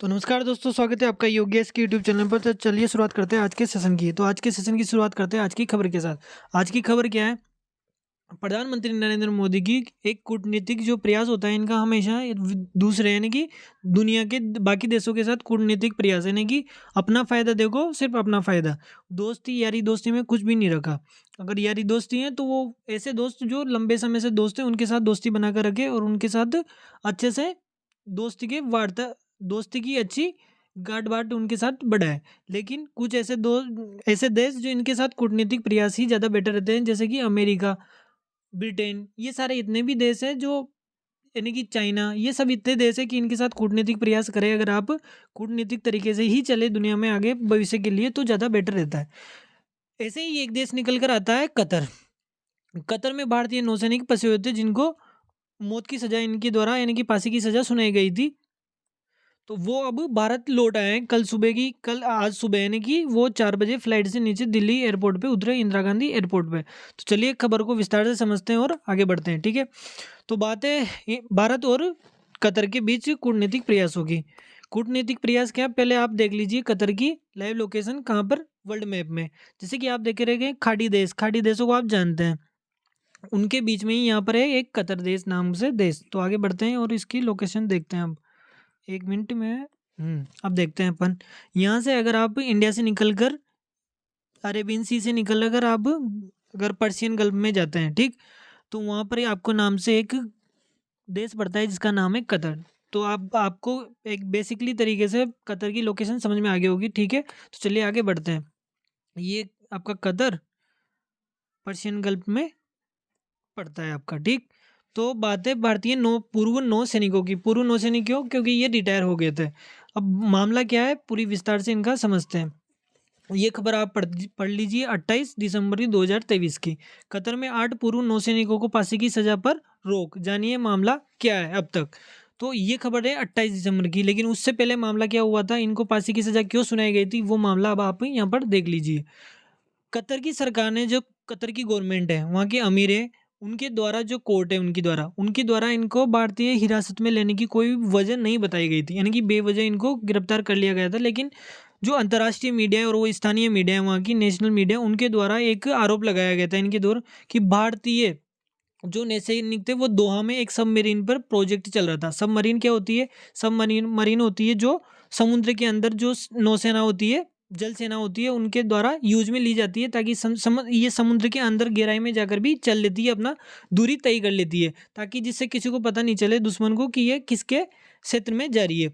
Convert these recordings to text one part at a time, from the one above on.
तो नमस्कार दोस्तों, स्वागत है आपका योगेश के यूट्यूब चैनल पर। तो चलिए शुरुआत करते हैं आज के सेशन की। तो आज के सेशन की शुरुआत करते हैं आज की खबर के साथ। आज की खबर क्या है? प्रधानमंत्री नरेंद्र मोदी की एक कूटनीतिक जो प्रयास होता है इनका, हमेशा दूसरे यानी कि दुनिया के बाकी देशों के साथ कूटनीतिक प्रयास, यानी कि अपना फ़ायदा देखो, सिर्फ अपना फ़ायदा। दोस्ती यारी दोस्ती में कुछ भी नहीं रखा। अगर यारी दोस्ती है तो वो ऐसे दोस्त जो लंबे समय से दोस्त हैं उनके साथ दोस्ती बना कर रखे और उनके साथ अच्छे से दोस्ती के वार्ता दोस्ती की अच्छी गांठ बांट उनके साथ बढ़ाए। लेकिन कुछ ऐसे देश जो इनके साथ कूटनीतिक प्रयास ही ज़्यादा बेटर रहते हैं, जैसे कि अमेरिका, ब्रिटेन, ये सारे इतने भी देश हैं जो, यानी कि चाइना, ये सब इतने देश हैं कि इनके साथ कूटनीतिक प्रयास करें अगर आप, कूटनीतिक तरीके से ही चले दुनिया में आगे भविष्य के लिए, तो ज़्यादा बेटर रहता है। ऐसे ही एक देश निकल कर आता है कतर। कतर में भारतीय नौसैनिक फंसे हुए थे जिनको मौत की सजा इनके द्वारा यानी कि फांसी की सजा सुनाई गई थी। तो वो अब भारत लौट आए हैं कल आज सुबह, यानी कि वो 4 बजे फ्लाइट से नीचे दिल्ली एयरपोर्ट पे उतरे, इंदिरा गांधी एयरपोर्ट पे। तो चलिए खबर को विस्तार से समझते हैं और आगे बढ़ते हैं, ठीक है। तो बात है भारत और कतर के बीच कूटनीतिक प्रयासों की। कूटनीतिक प्रयास क्या है, पहले आप देख लीजिए कतर की लाइव लोकेशन कहाँ पर वर्ल्ड मैप में। जैसे कि आप देख रहे हैं खाड़ी देशों को आप जानते हैं, उनके बीच में ही यहाँ पर है एक कतर देश नाम से देश। तो आगे बढ़ते हैं और इसकी लोकेशन देखते हैं अब। 1 मिनट में अब देखते हैं अपन। यहाँ से अगर आप इंडिया से निकल कर अरेबियन सी से निकल कर आप अगर पर्शियन गल्फ में जाते हैं, ठीक, तो वहाँ पर ही आपको नाम से एक देश पड़ता है जिसका नाम है कतर। तो आपको एक बेसिकली तरीके से कतर की लोकेशन समझ में आ गई होगी, ठीक है। तो चलिए आगे बढ़ते हैं। ये आपका कतर पर्शियन गल्फ में पड़ता है आपका, ठीक। तो बात है भारतीय पूर्व नौ सैनिकों की। पूर्व नौ सैनिक क्यों? क्योंकि ये रिटायर हो गए थे। अब मामला क्या है पूरी विस्तार से इनका समझते हैं। ये खबर आप पढ़ लीजिए 28 दिसंबर 2023 की। कतर में 8 पूर्व नौसैनिकों को फांसी की सजा पर रोक। जानिए मामला क्या है अब तक। तो ये खबर है 28 दिसंबर की, लेकिन उससे पहले मामला क्या हुआ था, इनको फांसी की सजा क्यों सुनाई गई थी, वो मामला अब आप यहाँ पर देख लीजिए। कतर की सरकार ने, जो कतर की गवर्नमेंट है, वहाँ के अमीर है, उनके द्वारा जो कोर्ट है उनके द्वारा इनको भारतीय हिरासत में लेने की कोई वजह नहीं बताई गई थी, यानी कि बेवजह इनको गिरफ्तार कर लिया गया था। लेकिन जो अंतर्राष्ट्रीय मीडिया है और वो स्थानीय मीडिया है, वहाँ की नेशनल मीडिया, उनके द्वारा एक आरोप लगाया गया था इनके द्वारा कि भारतीय जो नौसैनिक थे वो दोहा में एक सबमरीन पर प्रोजेक्ट चल रहा था। सबमरीन क्या होती है? सबमरीन मरीन होती है जो समुद्र के अंदर जो नौसेना होती है, जल सेना होती है, उनके द्वारा यूज में ली जाती है, ताकि ये समुद्र के अंदर गहराई में जाकर भी चल लेती है, अपना दूरी तय कर लेती है, ताकि जिससे किसी को पता नहीं चले दुश्मन को कि ये किसके क्षेत्र में जा रही है।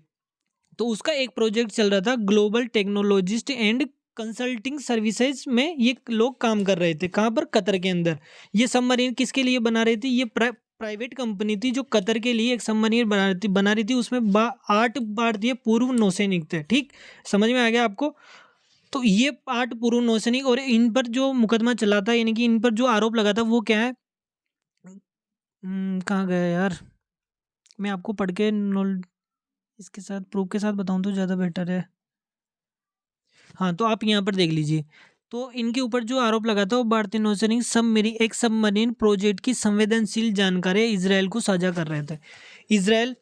तो उसका एक प्रोजेक्ट चल रहा था, global technologist and consulting services में ये लोग काम कर रहे थे। कहाँ पर? कतर के अंदर। ये सबमरीन किसके लिए बना रही थी? ये प्राइवेट कंपनी थी जो कतर के लिए एक सबमरीन बना रही थी। उसमें 8 भारतीय पूर्व नौसैनिक थे, ठीक। समझ में आ गया आपको? तो ये 8 पूर्व नौसैनिक, और इन पर जो मुकदमा चला था, यानी कि इन पर जो आरोप लगा था वो क्या है, कहाँ गया यार, मैं आपको पढ़ के इसके साथ प्रूफ के साथ बताऊं तो ज़्यादा बेटर है। हाँ, तो आप यहाँ पर देख लीजिए। तो इनके ऊपर जो आरोप लगा था वो भारतीय नौसैनिक एक सबमरीन प्रोजेक्ट की संवेदनशील जानकारी इजराइल को साझा कर रहे थे। इजराइल,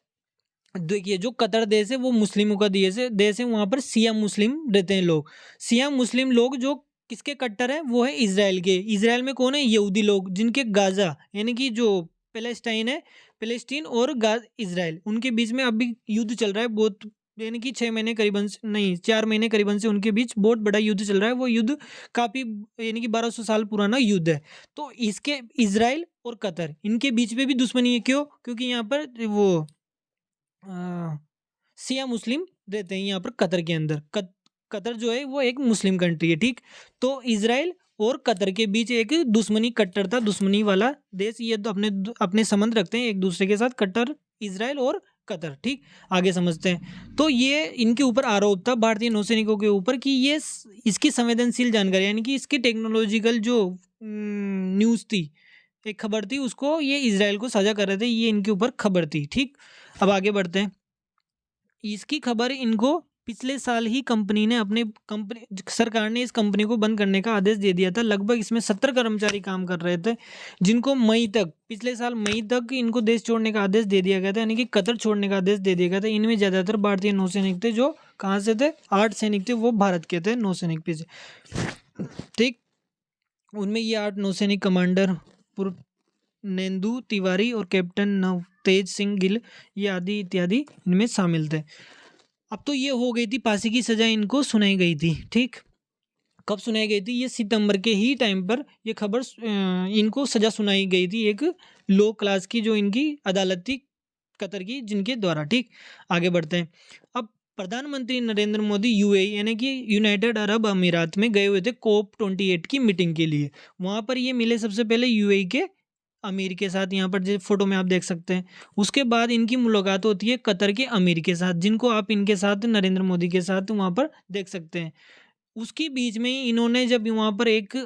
देखिए, जो कतर देश है वो मुस्लिमों का देश है। वहाँ पर सिया मुस्लिम रहते हैं लोग। सिया मुस्लिम लोग जो किसके कट्टर हैं, वो है इजराइल के। इजराइल में कौन है? यहूदी लोग, जिनके गाजा यानी कि जो पैलेस्टाइन है, पैलेस्टीन और इजराइल, उनके बीच में अभी युद्ध चल रहा है बहुत, यानी कि 6 महीने करीबन नहीं 4 महीने करीबन से उनके बीच बहुत बड़ा युद्ध चल रहा है। वो युद्ध काफ़ी, यानी कि 1200 साल पुराना युद्ध है। तो इसके इजराइल और कतर, इनके बीच में भी दुश्मनी है। क्यों? क्योंकि यहाँ पर वो सिया मुस्लिम रहते हैं यहाँ पर कतर के अंदर। कतर जो है वो एक मुस्लिम कंट्री है, ठीक। तो इजराइल और कतर के बीच एक दुश्मनी, कट्टरता, दुश्मनी वाला देश, ये तो अपने अपने संबंध रखते हैं एक दूसरे के साथ, कतर, इजराइल और कतर, ठीक। आगे समझते हैं। तो ये इनके ऊपर आरोप था भारतीय नौसैनिकों के ऊपर कि ये इसकी संवेदनशील जानकारी, यानी कि इसकी टेक्नोलॉजिकल जो न्यूज़ थी, एक खबर थी, उसको ये इजराइल को साझा कर रहे थे। ये इनके ऊपर खबर थी, ठीक। अब आगे बढ़ते हैं। इसकी खबर इनको पिछले साल ही सरकार ने इस कंपनी को बंद करने का आदेश दे दिया था। लगभग इसमें 70 कर्मचारी काम कर रहे थे, जिनको पिछले साल मई तक इनको देश छोड़ने का आदेश दे दिया गया था, यानी कि कतर छोड़ने का आदेश दे दिया गया था। इनमें ज़्यादातर भारतीय नौसैनिक थे, जो कहाँ से थे, 8 सैनिक थे, वो भारत के थे नौसैनिक पे से, ठीक। उनमें ये 8 नौसैनिक कमांडर पूर्णेंदु तिवारी और कैप्टन नवतेज सिंह गिल, ये आदि इत्यादि इनमें शामिल थे। अब तो ये हो गई थी, फांसी की सजा इनको सुनाई गई थी, ठीक। कब सुनाई गई थी? ये सितंबर के ही टाइम पर ये खबर इनको सजा सुनाई गई थी, एक लो क्लास की जो इनकी अदालत थी कतर की, जिनके द्वारा, ठीक। आगे बढ़ते हैं। अब प्रधानमंत्री नरेंद्र मोदी यूएई यानी कि यूनाइटेड अरब अमीरात में गए हुए थे COP28 की मीटिंग के लिए। वहाँ पर ये मिले सबसे पहले यूएई के अमीर के साथ, यहाँ पर जो फोटो में आप देख सकते हैं। उसके बाद इनकी मुलाकात होती है कतर के अमीर के साथ, जिनको आप इनके साथ नरेंद्र मोदी के साथ वहाँ पर देख सकते हैं। उसके बीच में ही इन्होंने जब वहाँ पर एक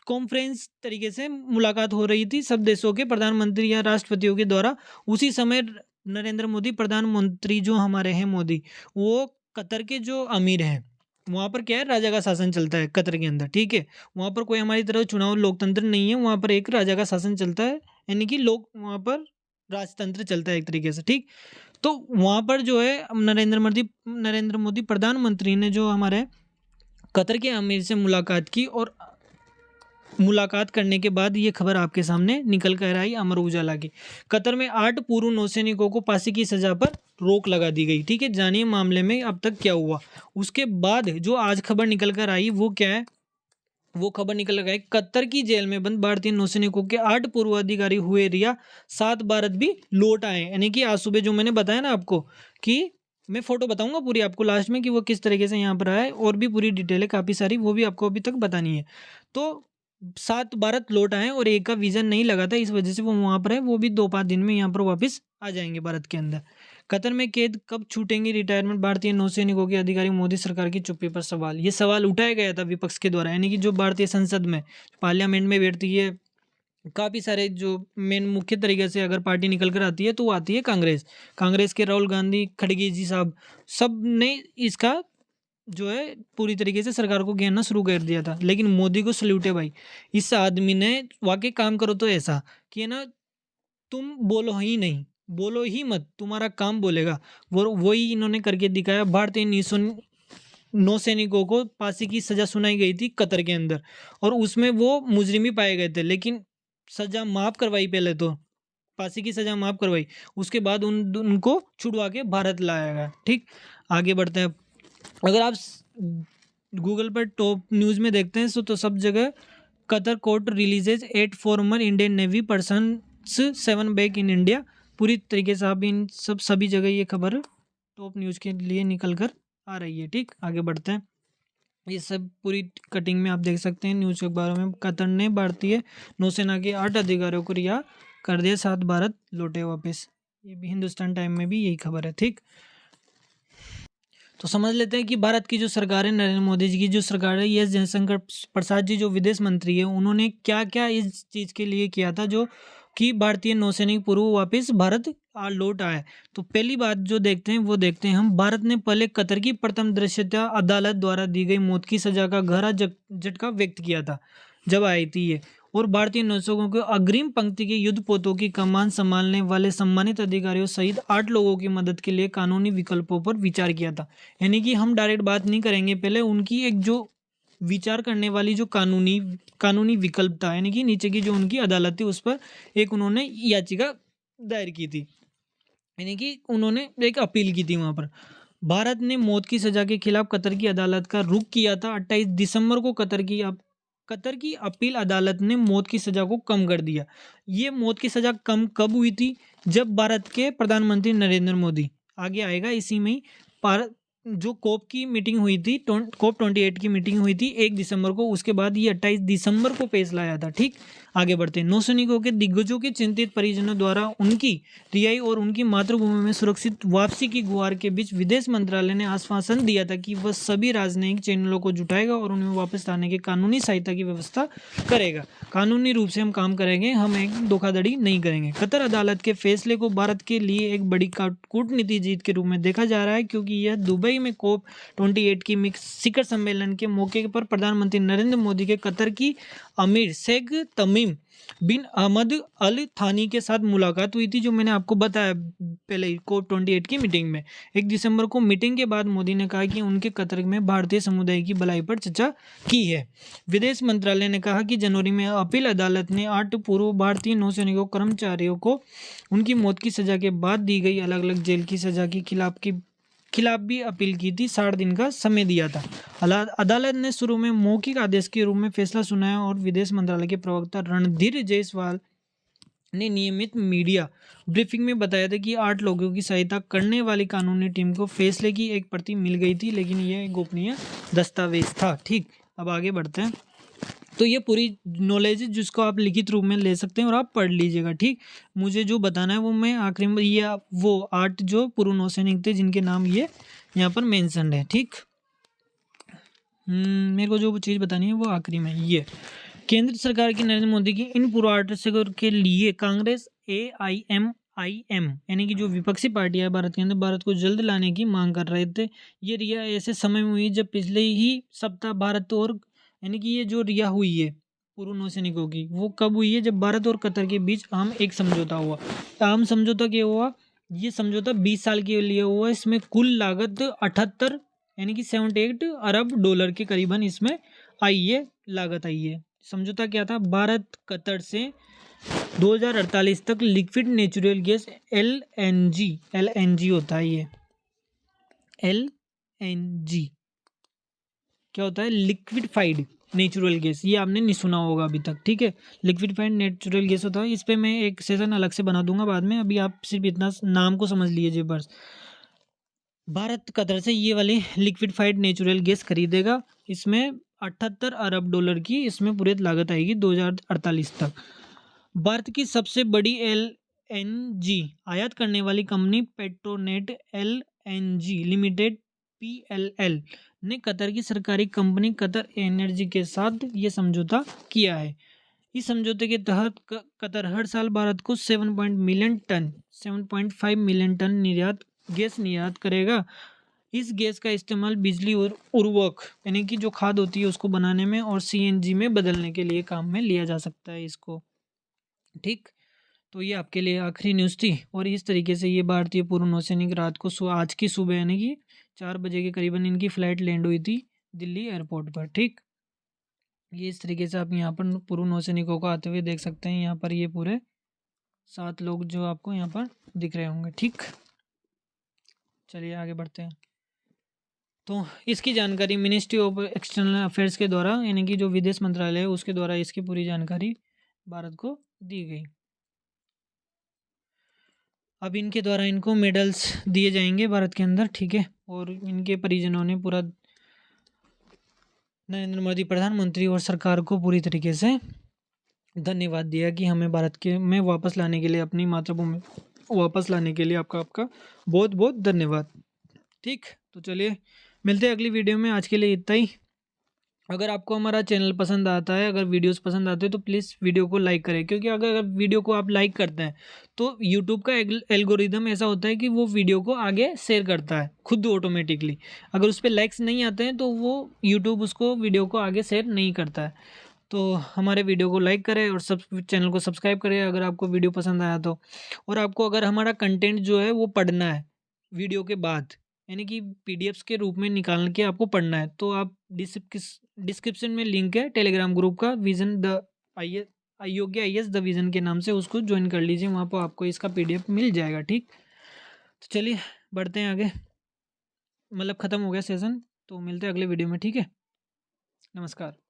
कॉन्फ्रेंस तरीके से मुलाकात हो रही थी सब देशों के प्रधानमंत्री या राष्ट्रपतियों के द्वारा, उसी समय नरेंद्र मोदी प्रधानमंत्री जो हमारे हैं मोदी, वो कतर के जो अमीर हैं, वहाँ पर क्या है, राजा का शासन चलता है कतर के अंदर, ठीक है। वहाँ पर कोई हमारी तरह चुनाव लोकतंत्र नहीं है, वहाँ पर एक राजा का शासन चलता है, यानी कि लोग वहाँ पर राजतंत्र चलता है एक तरीके से, ठीक। तो वहाँ पर जो है नरेंद्र मोदी प्रधानमंत्री ने जो हमारे कतर के अमीर से मुलाकात की, और मुलाकात करने के बाद ये खबर आपके सामने निकल कर आई अमर उजाला की। कतर में 8 पूर्व नौसैनिकों को फांसी की सजा पर रोक लगा दी गई, ठीक है। जानिए मामले में अब तक क्या हुआ। उसके बाद जो आज खबर निकल कर आई वो क्या है, वो खबर निकल कर आई, कतर की जेल में बंद भारतीय नौसैनिकों के 8 पूर्व अधिकारी हुए रिहा, 7 भारत भी लौट आए। यानी कि आज सुबह जो मैंने बताया ना आपको, कि मैं फोटो बताऊंगा पूरी आपको लास्ट में कि वो किस तरीके से यहाँ पर आए, और भी पूरी डिटेल है काफ़ी सारी, वो भी आपको अभी तक बतानी है। तो 7 भारत लौट आए और एक का वीज़ा नहीं लगा था, इस वजह से वो वहाँ पर है, वो भी 2-5 दिन में यहाँ पर वापस आ जाएंगे भारत के अंदर। कतर में कैद कब छूटेंगे रिटायरमेंट भारतीय नौसैनिकों के अधिकारी, मोदी सरकार की चुप्पी पर सवाल। ये सवाल उठाया गया था विपक्ष के द्वारा, यानी कि जो भारतीय संसद में पार्लियामेंट में बैठती है, काफ़ी सारे जो मेन मुख्य तरीके से अगर पार्टी निकल कर आती है तो वो आती है कांग्रेस के राहुल गांधी, खड़गे जी साहब, सब ने इसका जो है पूरी तरीके से सरकार को घेरना शुरू कर दिया था। लेकिन मोदी को सल्यूट है भाई, इस आदमी ने वाकई काम करो तो ऐसा कि है ना, तुम बोलो ही नहीं, बोलो ही मत, तुम्हारा काम बोलेगा। वो वही इन्होंने करके दिखाया। भारतीय नौसैनिकों को फांसी की सजा सुनाई गई थी कतर के अंदर, और उसमें वो मुजरिम ही पाए गए थे, लेकिन सजा माफ़ करवाई, पहले तो फांसी की सजा माफ़ करवाई, उसके बाद उनको छुड़वा के भारत लाया गया, ठीक। आगे बढ़ते हैं। अगर आप गूगल पर टॉप न्यूज़ में देखते हैं तो सब जगह Qatar court releases 8 former Indian navy person 7 back in India, पूरी तरीके से आप इन सभी जगह ये खबर टॉप न्यूज़ के लिए निकल कर आ रही है, ठीक। आगे बढ़ते हैं। ये सब पूरी कटिंग में आप देख सकते हैं न्यूज़ के बारे में। कतर ने भारतीय नौसेना के 8 अधिकारियों को रिहा कर दिया, 7 भारत लौटे वापस। ये भी हिंदुस्तान टाइम में भी यही खबर है, ठीक। तो समझ लेते हैं कि भारत की जो सरकार है, नरेंद्र मोदी जी की जो सरकार है, एस जयशंकर प्रसाद जी जो विदेश मंत्री है, उन्होंने क्या क्या इस चीज़ के लिए किया था जो कि भारतीय नौसैनिक पूर्व वापस भारत लौट आए। तो पहली बात जो देखते हैं वो देखते हैं हम, भारत ने पहले कतर की प्रथम दृश्यता अदालत द्वारा दी गई मौत की सजा का गहरा झटका व्यक्त किया था जब आई थी ये, और भारतीय नौसेनाओं के अग्रिम पंक्ति के युद्धपोतों की कमान संभालने वाले सम्मानित अधिकारियों सहित 8 लोगों की मदद के लिए कानूनी विकल्पों पर विचार किया था। यानी कि हम डायरेक्ट बात नहीं करेंगे, पहले उनकी एक जो विचार करने वाली जो कानूनी विकल्प था, यानी कि नीचे की जो उनकी अदालत थी उस पर एक उन्होंने याचिका दायर की थी, यानी कि उन्होंने एक अपील की थी। वहाँ पर भारत ने मौत की सजा के खिलाफ कतर की अदालत का रुख किया था। 28 दिसंबर को कतर की अपील अदालत ने मौत की सजा को कम कर दिया। ये मौत की सजा कम कब हुई थी? जब भारत के प्रधानमंत्री नरेंद्र मोदी, आगे आएगा इसी में ही, जो कोप की मीटिंग हुई थी, COP28 की मीटिंग हुई थी 1 दिसंबर को, उसके बाद ये 28 दिसंबर को पेश लाया था, ठीक। आगे बढ़ते हैं। नौसैनिकों के दिग्गजों के चिंतित परिजनों द्वारा उनकी रिहाई और उनकी मातृभूमि में सुरक्षित वापसी की गुहार के बीच विदेश मंत्रालय ने आश्वासन दिया था कि वह सभी राजनयिक चैनलों को जुटाएगा और उन्हें वापस लाने की कानूनी सहायता की व्यवस्था करेगा। कानूनी रूप से हम काम करेंगे, हम एक धोखाधड़ी नहीं करेंगे। कतर अदालत के फैसले को भारत के लिए एक बड़ी कूटनीतिक जीत के रूप में देखा जा रहा है, क्योंकि यह दुबई दुबई में COP28 की शिखर सम्मेलन के मौके पर प्रधानमंत्री नरेंद्र मोदी के कतर की अमीर शेख तमीम बिन अहमद अल थानी के साथ मुलाकात हुई थी, जो मैंने आपको बताया पहले ही COP28 की मीटिंग में। 1 दिसंबर को मीटिंग के बाद मोदी ने कहा कि उनके कतर में भारतीय समुदाय की भलाई पर चर्चा की है। विदेश मंत्रालय ने कहा कि जनवरी में अपील अदालत ने 8 पूर्व भारतीय नौसैनिकों कर्मचारियों को उनकी मौत की सजा के बाद दी गई अलग अलग जेल की सजा के खिलाफ भी अपील की थी। 60 दिन का समय दिया था। अदालत ने शुरू में मौखिक आदेश के रूप में फैसला सुनाया और विदेश मंत्रालय के प्रवक्ता रणधीर जायसवाल ने नियमित मीडिया ब्रीफिंग में बताया था कि 8 लोगों की सहायता करने वाली कानूनी टीम को फैसले की एक प्रति मिल गई थी, लेकिन यह गोपनीय दस्तावेज था। ठीक, अब आगे बढ़ते हैं। तो ये पूरी नॉलेज है जिसको आप लिखित रूप में ले सकते हैं और आप पढ़ लीजिएगा। ठीक, मुझे जो बताना है वो मैं आखिरी में, ये वो 8 जो पूर्व नौसैनिक थे जिनके नाम ये यहाँ पर मेंशन्ड है। ठीक, मेरे को जो चीज़ बतानी है वो आखिरी में ये केंद्र सरकार की नरेंद्र मोदी की इन पूर्व 8 सैनिकों के लिए कांग्रेस AIMIM यानी कि जो विपक्षी पार्टी है भारत के अंदर, भारत को जल्द लाने की मांग कर रहे थे। ये रिया ऐसे समय में हुई जब पिछले ही सप्ताह भारत और यानी कि ये जो रिया हुई है पूर्व नौसैनिकों की, वो कब हुई है? जब भारत और कतर के बीच आम एक समझौता हुआ। आम समझौता क्या हुआ? ये समझौता 20 साल के लिए हुआ। इसमें कुल लागत 78 यानी कि 78 अरब डॉलर के करीबन इसमें आई है, लागत आई है। समझौता क्या था? भारत कतर से 2048 तक लिक्विड नेचुरल गैस LNG होता है। ये LNG क्या होता है? लिक्विडफाइड नेचुरल गैस। ये आपने नहीं सुना होगा अभी तक। ठीक है, लिक्विडफाइड नेचुरल गैस होता है। इस पे मैं एक सेशन अलग से बना दूंगा बाद में, अभी आप सिर्फ इतना नाम को समझ लीजिए बस। भारत कतर से ये वाली लिक्विडफाइड नेचुरल गैस खरीदेगा। इसमें 78 अरब डॉलर की इसमें पूरी लागत आएगी 2048 तक। भारत की सबसे बड़ी LNG आयात करने वाली company Petronet LNG limited PLL ने कतर की सरकारी कंपनी कतर एनर्जी के साथ ये समझौता किया है। इस समझौते के तहत कतर हर साल भारत को 7.5 मिलियन टन गैस निर्यात करेगा। इस गैस का इस्तेमाल बिजली और उर्वरक यानी कि जो खाद होती है उसको बनाने में और CNG में बदलने के लिए काम में लिया जा सकता है इसको। ठीक, तो ये आपके लिए आखिरी न्यूज़ थी। और इस तरीके से ये भारतीय पूर्व नौसैनिक रात को आज की सुबह यानी कि 4 बजे के करीबन इनकी फ़्लाइट लैंड हुई थी दिल्ली एयरपोर्ट पर। ठीक, ये इस तरीके से आप यहाँ पर पूर्व नौसैनिकों को आते हुए देख सकते हैं। यहाँ पर ये पूरे 7 लोग जो आपको यहाँ पर दिख रहे होंगे। ठीक, चलिए आगे बढ़ते हैं। तो इसकी जानकारी मिनिस्ट्री ऑफ एक्सटर्नल अफेयर्स के द्वारा यानी कि जो विदेश मंत्रालय है उसके द्वारा इसकी पूरी जानकारी भारत को दी गई। अब इनके द्वारा इनको मेडल्स दिए जाएंगे भारत के अंदर। ठीक है, और इनके परिजनों ने पूरा नरेंद्र मोदी प्रधानमंत्री और सरकार को पूरी तरीके से धन्यवाद दिया कि हमें भारत के में वापस लाने के लिए, अपनी मातृभूमि वापस लाने के लिए आपका बहुत बहुत धन्यवाद। ठीक, तो चलिए मिलते हैं अगली वीडियो में। आज के लिए इतना ही। अगर आपको हमारा चैनल पसंद आता है, अगर वीडियोस पसंद आते हैं तो प्लीज़ वीडियो को लाइक करें, क्योंकि अगर वीडियो को आप लाइक करते हैं तो यूट्यूब का एल्गोरिदम ऐसा होता है कि वो वीडियो को आगे शेयर करता है खुद ऑटोमेटिकली। अगर उस पर लाइक्स नहीं आते हैं तो वो यूट्यूब उसको वीडियो को आगे शेयर नहीं करता है। तो हमारे वीडियो को लाइक करें और चैनल को सब्सक्राइब करें अगर आपको वीडियो पसंद आया तो। और आपको अगर हमारा कंटेंट जो है वो पढ़ना है वीडियो के बाद, यानी कि PDFs के रूप में निकाल के आपको पढ़ना है, तो आप डिस्क्रिप्शन में लिंक है टेलीग्राम ग्रुप का, विजन द अयोग्य IS द विजन के नाम से, उसको ज्वाइन कर लीजिए। वहाँ पर आपको इसका PDF मिल जाएगा। ठीक, तो चलिए बढ़ते हैं आगे। मतलब ख़त्म हो गया सेशन, तो मिलते हैं अगले वीडियो में। ठीक है, नमस्कार।